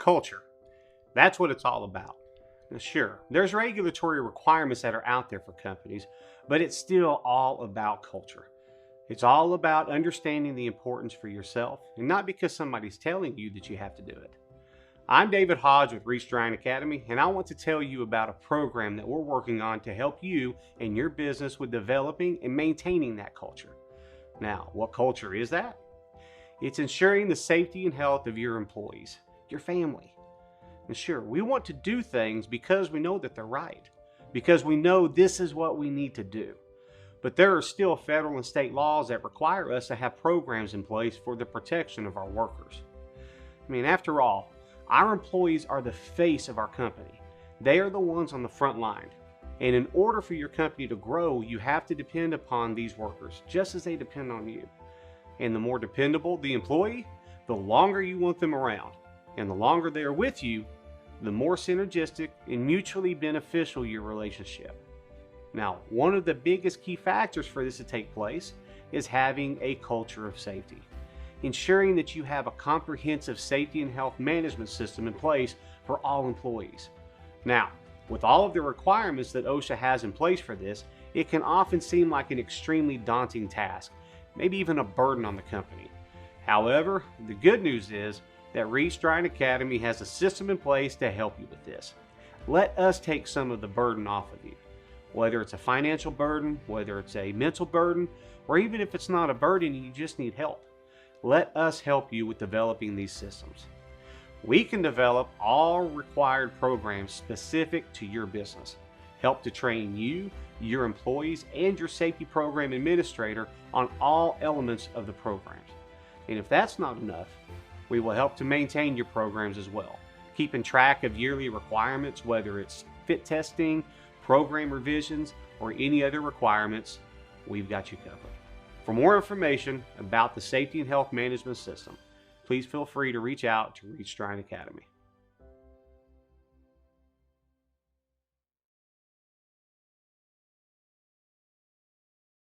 Culture. That's what it's all about. Now, sure, there's regulatory requirements that are out there for companies, but it's still all about culture. It's all about understanding the importance for yourself, and not because somebody's telling you that you have to do it. I'm David Hodge with Reets Drying Academy, and I want to tell you about a program that we're working on to help you and your business with developing and maintaining that culture. Now, what culture is that? It's ensuring the safety and health of your employees, your family. And sure, we want to do things because we know that they're right, because we know this is what we need to do. But there are still federal and state laws that require us to have programs in place for the protection of our workers. I mean, after all, our employees are the face of our company. They are the ones on the front line. And in order for your company to grow, you have to depend upon these workers, just as they depend on you. And the more dependable the employee, the longer you want them around. And the longer they are with you, the more synergistic and mutually beneficial your relationship. Now, one of the biggest key factors for this to take place is having a culture of safety. Ensuring that you have a comprehensive safety and health management system in place for all employees. Now, with all of the requirements that OSHA has in place for this, it can often seem like an extremely daunting task, maybe even a burden on the company. However, the good news is that Reets Drying Academy has a system in place to help you with this. Let us take some of the burden off of you. Whether it's a financial burden, whether it's a mental burden, or even if it's not a burden and you just need help. Let us help you with developing these systems. We can develop all required programs specific to your business, help to train you, your employees, and your safety program administrator on all elements of the programs. And if that's not enough, we will help to maintain your programs as well, keeping track of yearly requirements, whether it's fit testing, program revisions, or any other requirements. We've got you covered. For more information about the Safety and Health Management System, please feel free to reach out to Reets Drying Academy.